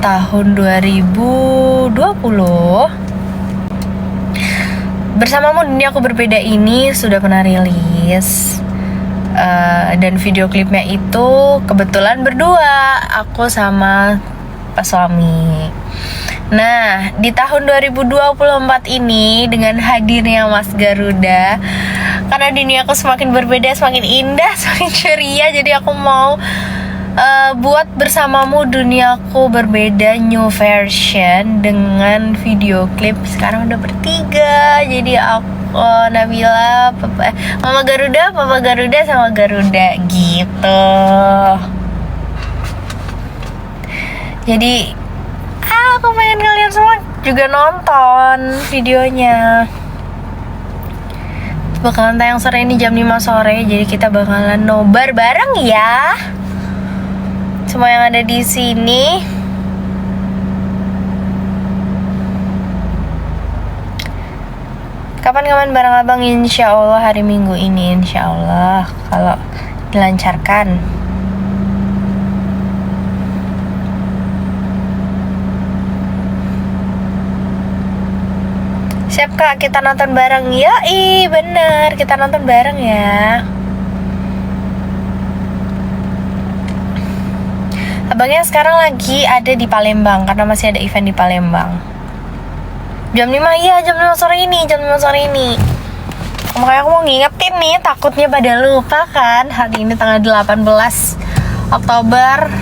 tahun 2020. Bersamamu Dunia Aku Berbeda ini sudah pernah rilis, dan video klipnya itu kebetulan berdua, aku sama pas suami. Nah, di tahun 2024 ini dengan hadirnya Mas Garuda, karena dunia aku semakin berbeda, semakin indah, semakin ceria, jadi aku mau buat Bersamamu Dunia Aku Berbeda new version dengan video klip. Sekarang udah bertiga, jadi aku, Nabila, Mama Garuda, Papa Garuda, sama Garuda gitu. Jadi aku pengen kalian semua juga nonton videonya. Bakalan tayang sore ini jam 5 sore, jadi kita bakalan nobar bareng ya. Semua yang ada di sini. Kapan-kapan bareng abang, insya Allah hari Minggu ini, insya Allah kalau dilancarkan. Siap kak, kita nonton bareng. Yoi, bener, kita nonton bareng ya. Abangnya sekarang lagi ada di Palembang, karena masih ada event di Palembang. Jam 5, iya jam 5 sore ini, Makanya aku mau ngingetin nih, takutnya pada lupa kan. Hari ini tanggal 18 Oktober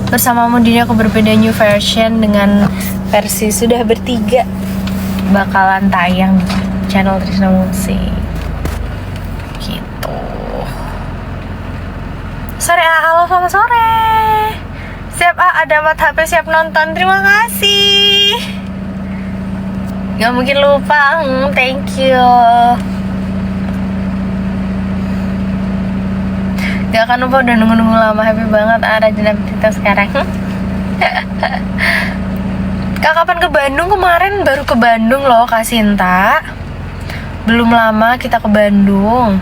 Bersamamu Dunia Aku Berbeda new version dengan versi sudah bertiga bakalan tayang di channel Trisna Musik gitu. Sore, halo selamat sore. Siap ada mat HP, siap nonton, terima kasih. Gak mungkin lupa, thank you. Gak akan lupa, udah nunggu-nunggu lama, happy banget Rajin kita sekarang. Kak, kapan ke Bandung? Kemarin baru ke Bandung loh Kak Sinta. Belum lama kita ke Bandung.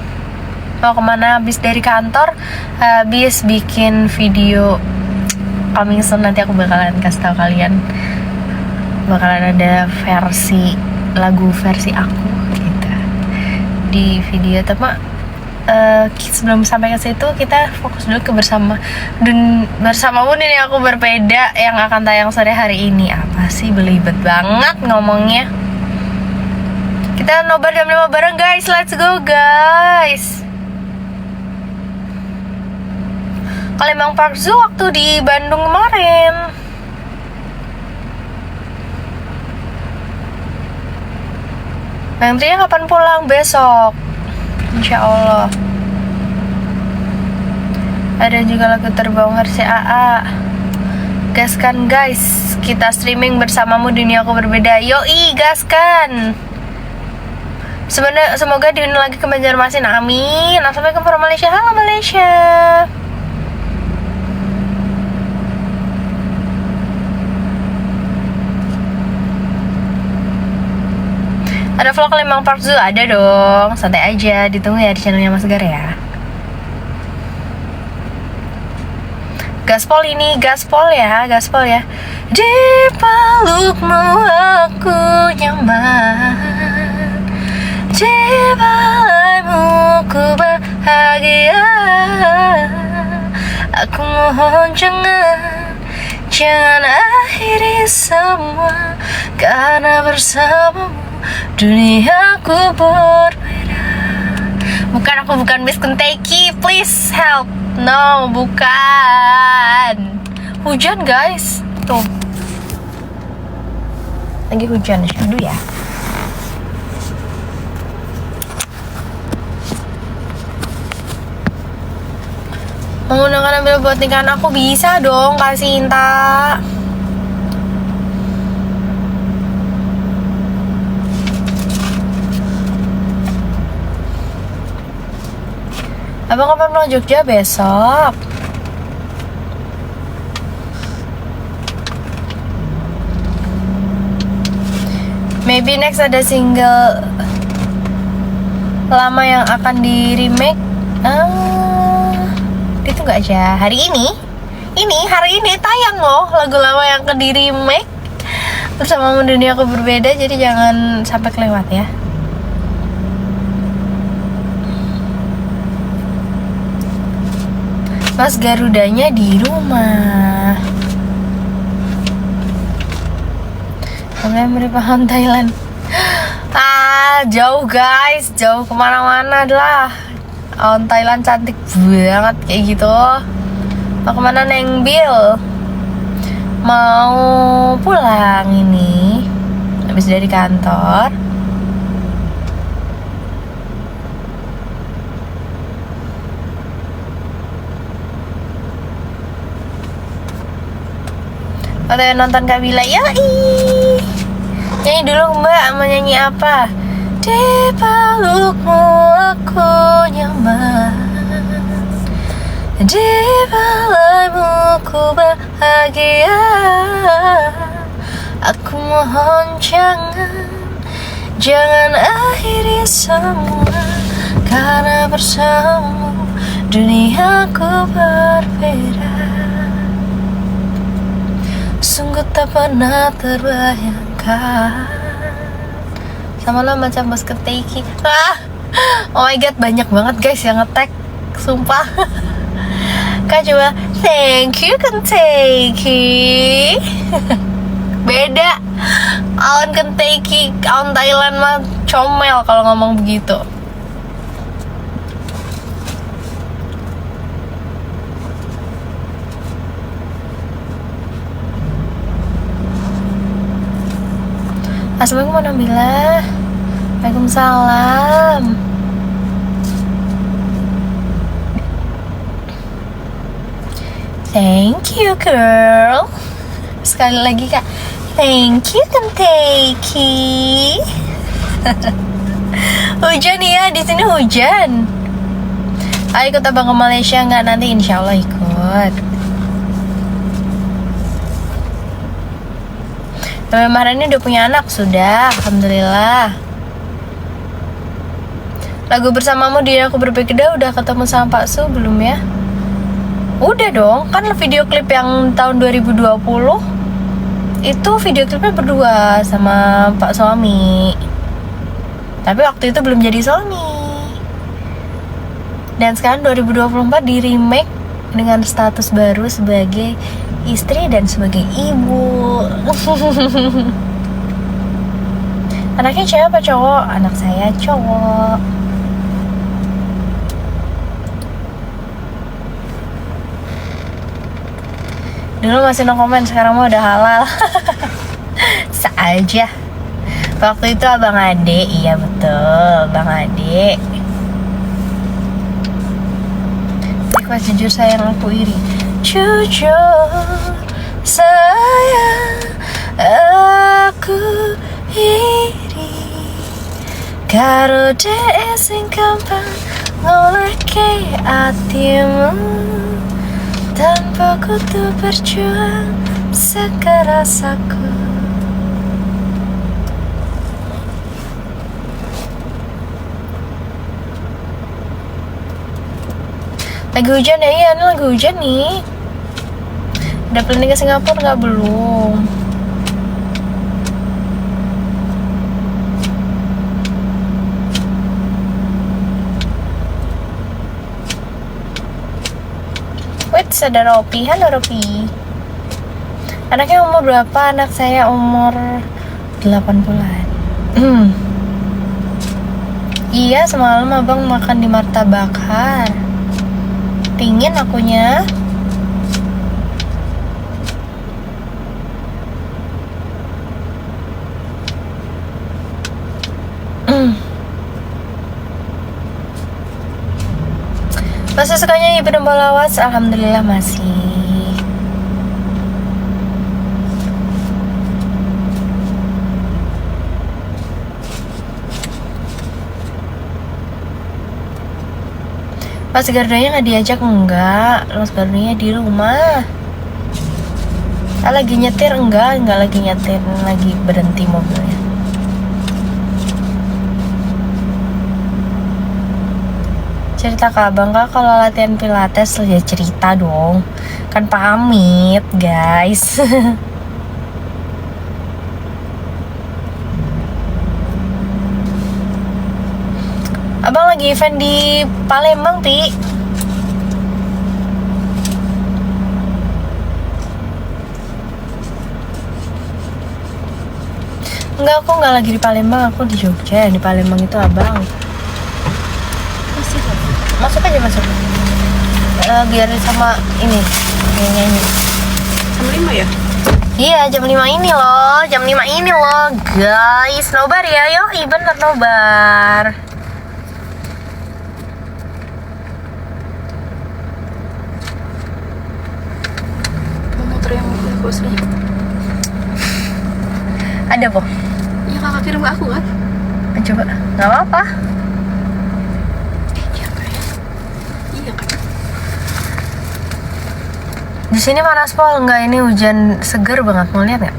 Mau kemana? Habis dari kantor, habis bikin video coming soon. Nanti aku bakalan kasih tahu kalian, bakalan ada lagu versi aku gitu di video. Tapi sebelum sampai ke situ, kita fokus dulu ke Bersamamu Dunia Aku Berbeda yang akan tayang sore hari ini. Apa sih, belibet banget ngomongnya. Kita nobar jam 5 bareng guys, let's go guys. Palembang Park Zoo waktu di Bandung kemarin. Bang Tria kapan pulang? Besok, insya Allah. Ada juga lagu terbang versi AA. Gaskan guys, kita streaming Bersamamu Dunia Aku Berbeda. Yoi, gaskan. Semoga diundang lagi ke Banjarmasin, amin. Assalamualaikum from Malaysia. Halo Malaysia. Ada vlog Palembang Park Zoo? Ada dong, santai aja, ditunggu ya di channelnya Mas Gar ya. Gaspol ini, gaspol ya. Di pelukmu aku nyaman, di balaimu ku bahagia. Aku mohon jangan akhiri semua, karena bersamamu duniaku berbeda. Bukan Miss Kentucky, please help. No, bukan. Hujan guys, tuh lagi hujan. Aduh ya. Menggunakan ambil buat nikahan aku bisa dong Kak Sinta. Abang kapan pulang Jogja? Besok. Maybe next ada single lama yang akan di remake. Itu nggak aja hari ini. Ini hari ini tayang loh lagu lama yang ke di remake Bersamamu Dunia Aku Berbeda, jadi jangan sampai kelewat ya. Mas Garudanya di rumah. Memory paham Thailand. Jauh guys, jauh kemana-mana lah. On Thailand cantik banget kayak gitu. Mau kemana Neng Bill? Mau pulang ini habis dari kantor. Atau nonton Kak Bila? Yoi. Nyanyi dulu Mbak, mau nyanyi apa? Di pelukmu aku nyaman, di belaimu ku bahagia. Aku mohon jangan akhiri semua, karena bersamamu duniaku berbeda. Sungguh tak pernah terbayangkan. Sama lo macam bos keteki. Oh my god, banyak banget guys yang nge-tag, sumpah. Kak coba thank you Kentucky. Beda. Aon Kentucky, aon Thailand mah comel kalau ngomong begitu. Assalamualaikum warahmatullahi wabarakatuh. Waalaikumsalam. Thank you girl. Sekali lagi Kak. Thank you Kentucky. Hujan ya, di sini hujan. Ayo ikut abang ke Malaysia nggak nanti? Insya Allah ikut. Mbak Maharani udah punya anak? Sudah, alhamdulillah. Lagu Bersamamu Dia Aku Berbeda udah ketemu sama Pak Su belum ya? Udah dong, kan video klip yang tahun 2020 itu video klipnya berdua sama Pak suami. Tapi waktu itu belum jadi suami. Dan sekarang 2024 di remake dengan status baru sebagai istri dan sebagai ibu. Anaknya cewek apa cowok? Anak saya cowok. Dulu masih no comment, sekarang mah udah halal. Saja. Waktu itu abang Ade, iya betul, bang Ade. Ikhlas jujur sayang aku iri. Jujur sayang aku iri, karo dek sing gampang ngolehke atimu, tanpa kudu berjuang sekeras aku. Lagi hujan ya? Iya, ini lagi hujan nih. Udah planning ke Singapura nggak? Belum. Wait, ada Ropi. Halo Ropi. Anaknya umur berapa? Anak saya umur 8 bulan. Iya, semalam abang makan di martabakar. Pingin akunya. Masih sukanya Ibu Domba Lawas? Alhamdulillah masih. Mas Gardanya nggak diajak? Enggak, Mas Gardanya di rumah. Lagi nyetir? Enggak lagi nyetir, lagi berhenti mobilnya. Cerita ke abang, Kak, kalau latihan pilates ya cerita dong. Kan pamit, guys. Abang lagi event di Palembang, Pi. Enggak, aku nggak lagi di Palembang, aku di Jogja. Di Palembang itu abang. Masuk aja, masuk. Biar sama ini yang nyanyi. Jam 5 ya? Iya, jam 5 ini loh. Jam 5 ini loh, guys. Nobar ya, yuk. Bener nobar. Mau motor yang bosnya. Ada, Po? Iya, kakak kirim ke aku kan? Coba. Nggak apa-apa. Iya kan? Di sini panas, Pol. Enggak, ini hujan seger banget. Mau lihat nggak?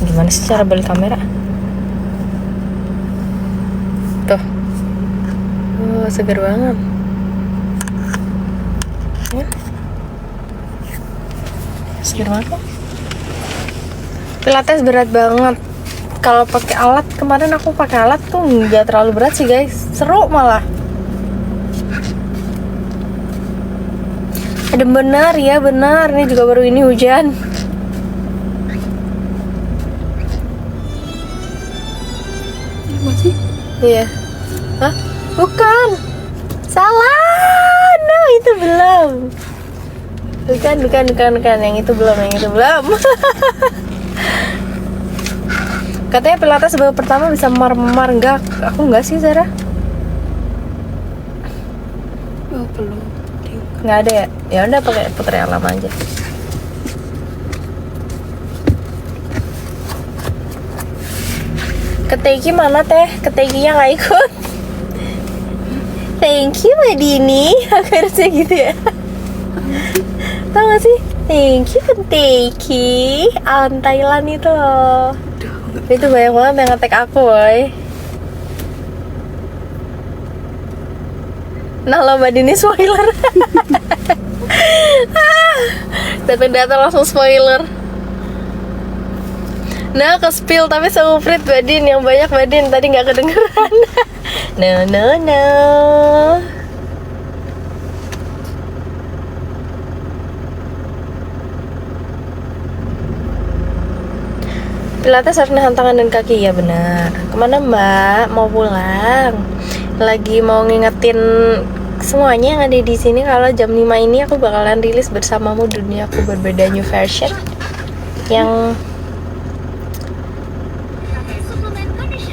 Gimana sih cara balik kamera? Tuh. Seger banget. Ya. Seger banget kok. Pilates berat banget. Kalau pakai alat, kemarin aku pakai alat tuh nggak terlalu berat sih, guys. Seru malah. Ada benar ya, benar. Ini juga baru ini hujan. Ini masih? Iya. Hah? Bukan. Salah. No, itu belum. Bukan. Yang itu belum, Katanya pilates babak pertama bisa memar-memar. Enggak, aku enggak sih, Sarah. Oh, belum. Nggak ada ya? Ya udah pakai puter yang lama aja. Keteki mana teh? Ketekinya nggak ikut. Thank you Mbak Dini. Aku harusnya gitu ya. Tau gak sih? Thank you Keteki. Awan Thailand itu loh. Itu banyak banget yang nge-tag aku, boy. Nah lo Mbak Dini spoiler. Datang langsung spoiler. Nah ke spill tapi se-uprit Mbak Din. Yang banyak Mbak Din tadi gak kedengeran. No. Pilates harus nahan tangan dan kaki, ya benar. Kemana Mbak? Mau pulang? Lagi mau ngingetin semuanya yang ada di sini kalau jam 5 ini aku bakalan rilis Bersamamu Duniaku Berbeda new version yang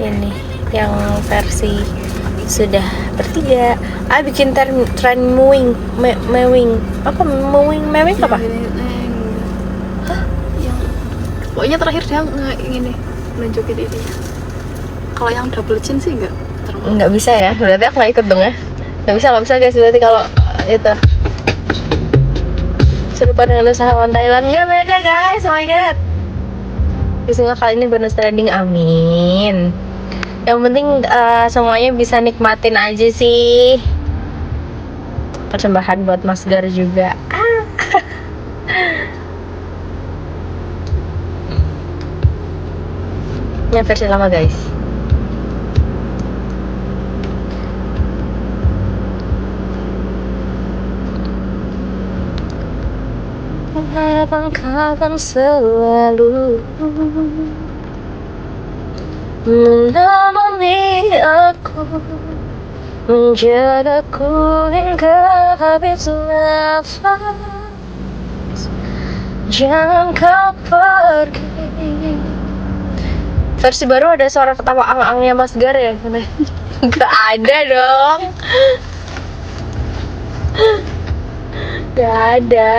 ini, yang versi sudah bertiga. Bikin tren mewing apa? Mewing apa? Pokoknya terakhir dia gini nunjukin ini. Kalau yang double chin sih nggak bisa ya, berarti aku nggak ikut dong ya. Nggak bisa guys, berarti kalau itu serupa dengan usahawan Thailand. Nggak beda guys, oh my god. Semoga kali ini bonus trending, amin. Yang penting semuanya bisa nikmatin aja sih. Persembahan buat Mas Gar juga. Ini versi lama guys. Kapan selalu menemani aku, menjagaku hingga habis nafas. Jangan kau pergi. Versi baru ada suara ketawa ang-angnya Mas Gar ya? Gak ada dong. Gak ada.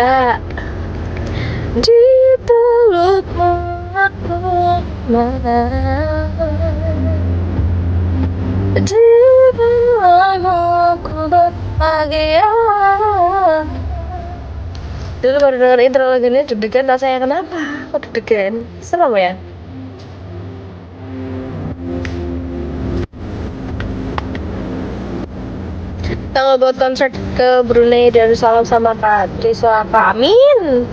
Di pelukmu aku mana, di belakangmu aku berbahagia. Dulu baru denger intro lagu ini deg-degan rasanya. Kenapa? Kok deg-degan? Serem ya? Tanggal buat konser ke Brunei Darussalam sama Kak Triswa. Amin.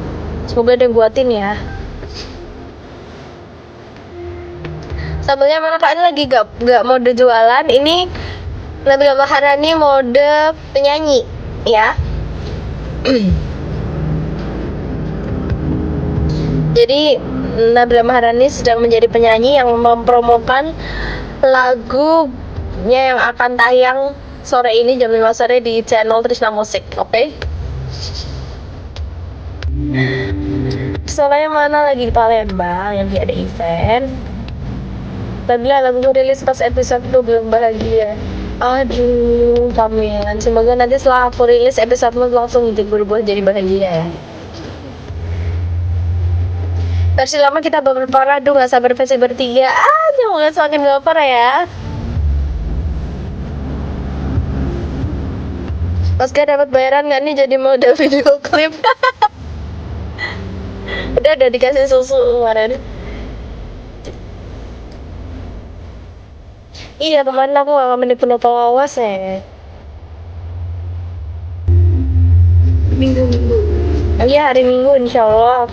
Semoga ada yang buatin ya. Sambelnya mana Kak? Ini lagi gak mode jualan. Ini Nabila Maharani mode penyanyi ya. Jadi Nabila Maharani sedang menjadi penyanyi yang mempromokan lagunya yang akan tayang sore ini jam 5 sore di channel Trisna Musik, oke? Soalnya mana lagi di Palembang yang dia ada event. Nabila lagu rilis pas episode 2 belum bahagia. Aduh, Kamilan. Semoga nanti setelah aku rilis episode langsung berubah jadi bahagia ya. Versi lama kita baper, aduh gak sabar versi bertiga. Jangan semakin baper ya. Mas gak dapat bayaran gak nih jadi model video klip? Udah dikasih susu kemarin. Iya kemarin aku gak menit penuh pengawas ya. Minggu. Iya hari Minggu insyaallah.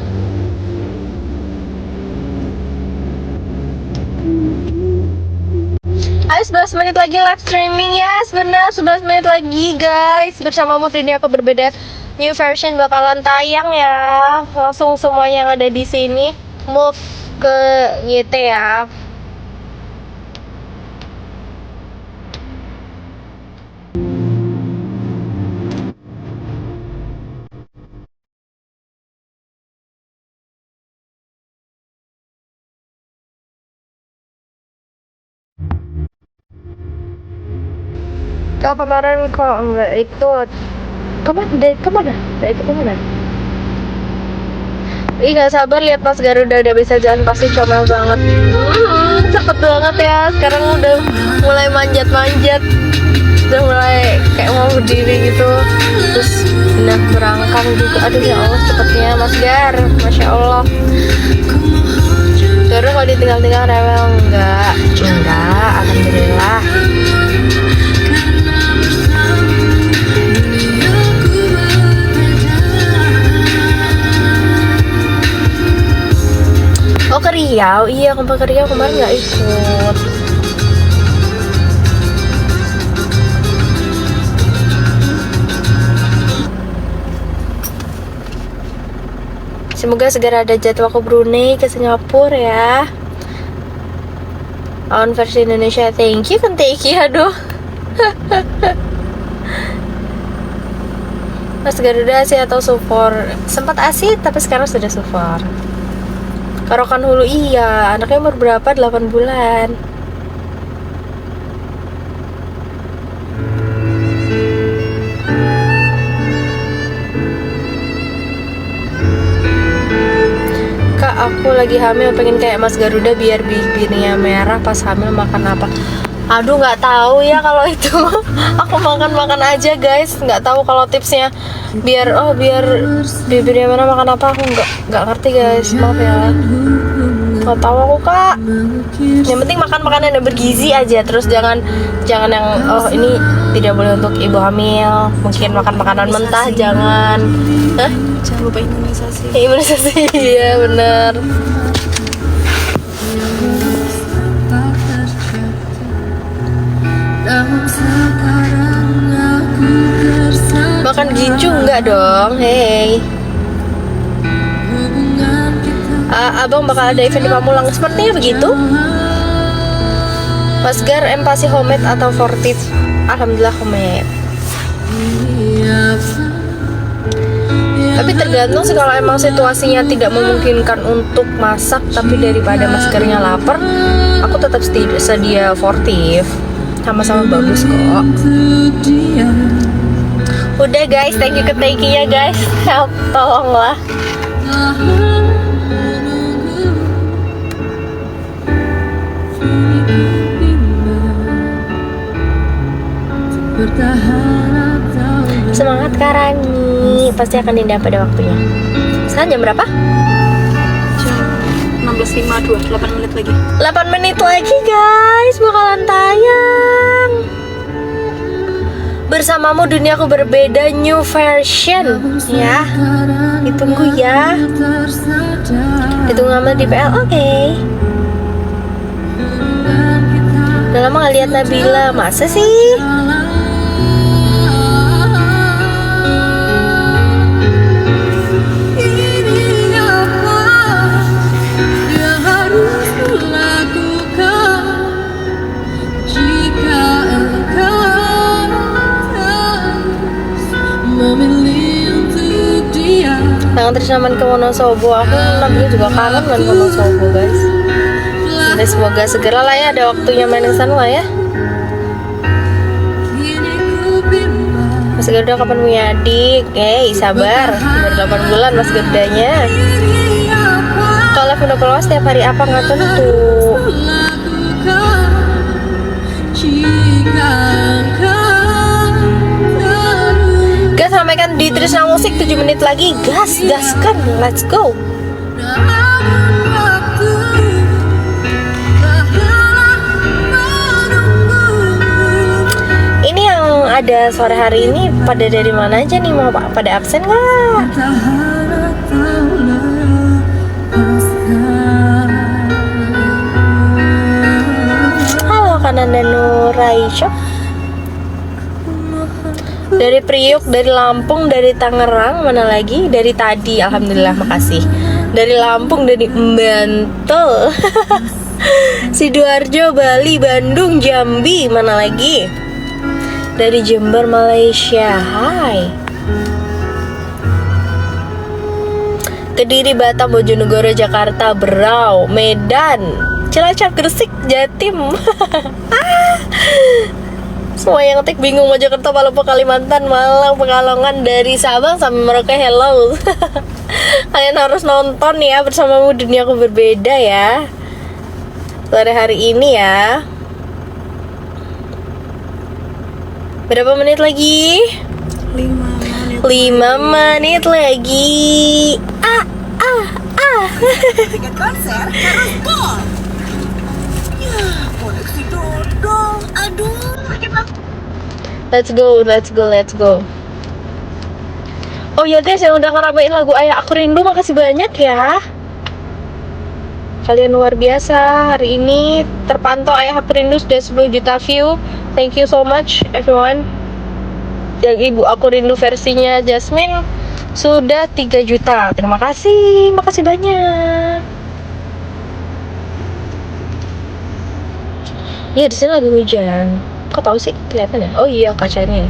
Ayo 11 menit lagi live streaming ya. Benar 11 menit lagi guys. Bersama Mufri ini aku berbeda. New version bakalan tayang ya. Langsung semua yang ada di sini move ke YT ya. Kalau kemarin kok enggak ikut kemana? Nggak ikut kemana? Ih gak sabar lihat Mas Garuda udah bisa jalan pasti comel banget. Cepet banget ya. Sekarang udah mulai manjat-manjat. Udah mulai kayak mau berdiri gitu. Terus udah merangkang juga. Aduh ya Allah cepetnya Mas Gar. Masya Allah. Garuda kalau ditinggal-tinggal rewel enggak. Alhamdulillah. Oh ke Riau, iya ke Riau kemarin nggak ikut. Semoga segera ada jadwal ke Brunei, ke Singapura ya. On versi Indonesia, thank you kan Teki, aduh. Mas Garuda ASI atau Sufor? Sempat ASI tapi sekarang sudah Sufor. Karokan Hulu iya, anaknya umur berapa? 8 bulan. Kak, aku lagi hamil pengen kayak Mas Garuda biar bibirnya merah pas hamil makan apa? Aduh nggak tahu ya kalau itu. Aku makan aja guys, nggak tahu kalau tipsnya biar bibirnya merah makan apa, aku nggak ngerti guys, maaf ya. Nggak tahu aku Kak. Yang penting makan makanan yang bergizi aja, terus jangan yang ini tidak boleh untuk ibu hamil. Mungkin makan makanan mentah jangan. Jangan lupa imunisasi. Imunisasi iya bener. Makan gincu enggak dong, hey. Abang bakal ada event di Pamulang, sepertinya begitu. Mas Gar, empati homemade atau fortif? Alhamdulillah homemade. Tapi tergantung sih, kalau emang situasinya tidak memungkinkan untuk masak, tapi daripada Mas Garnya lapar, aku tetap sedia fortif. Sama-sama bagus kok. Udah guys, thank you ya guys. Help, tolonglah. Semangat Karani, pasti akan indah pada waktunya. Sekarang jam berapa? Jam 16.52, 8 menit lagi. 8 menit lagi guys, bakalan tayang. Bersamamu Duniaku Berbeda new version ya. Ditunggu ya. Ditunggu sama di PL. Oke. Udah lama gak lihat Nabila. Masa sih? Tangan Trisnaman ke Wonosobo. Aku Nabila juga kangen kan ke Wonosobo guys. Jadi semoga segera lah ya ada waktunya main ke sana lah ya. Mas Garuda kapan punya adik? Sabar, baru 8 bulan Mas Garudanya. Kalau live udah keluar setiap hari apa nggak tentu. Gas, ramaikan di Trisna Musik 7 menit lagi. Gaskan, let's go. Ini yang ada sore hari ini pada dari mana aja nih? Mau pada absen nggak? Halo Kananda Nuraisyo. Dari Priuk, dari Lampung, dari Tangerang, mana lagi? Dari tadi, alhamdulillah, makasih. Dari Lampung, dari Bantul, Sidoarjo, Bali, Bandung, Jambi, mana lagi? Dari Jember, Malaysia, hai. Kediri, Batam, Bojonegoro, Jakarta, Berau, Medan, Cilacap, Gresik, Jatim. Semua yang ngetik bingung Mojokerto, Palu, Kalimantan, Malang, Pekalongan, dari Sabang sampai Merauke, hello. Kalian harus nonton ya Bersamamu Duniaku Berbeda ya. Sore hari ini ya. Berapa menit lagi? 5 menit. 5 menit lagi. Tiket konser harus gol. Ya, koneksi dodol. Aduh, sakit banget. Let's go. Oh ya guys, yang udah ngeramein lagu Ayah Aku Rindu, makasih banyak ya. Kalian luar biasa. Hari ini terpantau Ayah Aku Rindu sudah 10 juta view. Thank you so much everyone. Yang Ibu Aku Rindu versinya Jasmine sudah 3 juta. Terima kasih. Makasih banyak. Ya di sini lagi hujan. Kok tahu sih kelihatan ya? Oh iya kacanya.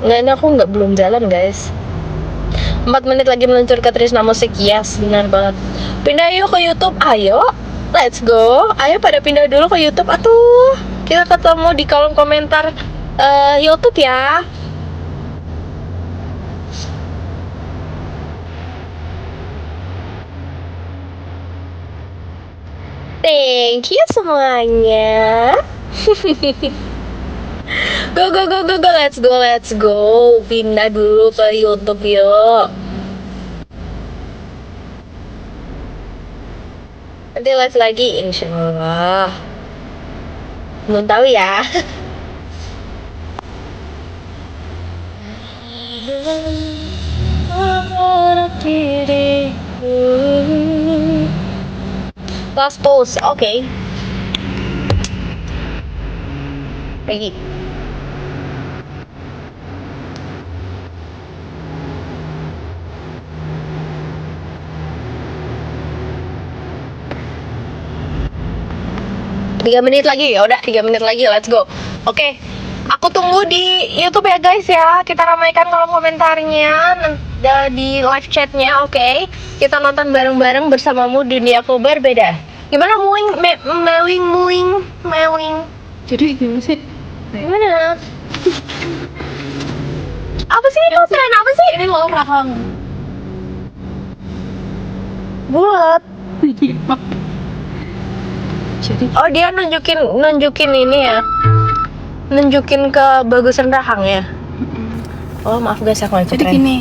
Nggak, ini aku belum jalan guys. 4 menit lagi meluncur ke Trisna Musik. Yes, benar banget. Pindah yuk ke YouTube. Ayo, let's go. Ayo pada pindah dulu ke YouTube. Atuh, kita ketemu di kolom komentar YouTube ya. Thank you semuanya. Go, let's go. Pindah dulu ke YouTube yuk. Nanti live lagi insyaallah. Belum tahu ya. Last pause, oke. Lagi. Tiga menit lagi ya udah 3 menit lagi, let's go. Oke, aku tunggu di YouTube ya guys ya. Kita ramaikan kolom komentarnya di live chatnya, oke. Kita nonton bareng-bareng Bersamamu Duniaku Berbeda. Gimana mewing? Jadi gimana sih? Gimana? Apa sih? Keren apa sih? Ini loh rahang. Bulat. Jadi Oh, dia nunjukin ini ya. Nunjukin ke bagusan rahang ya. Oh, maaf guys, aku ikut jadi tren. gini,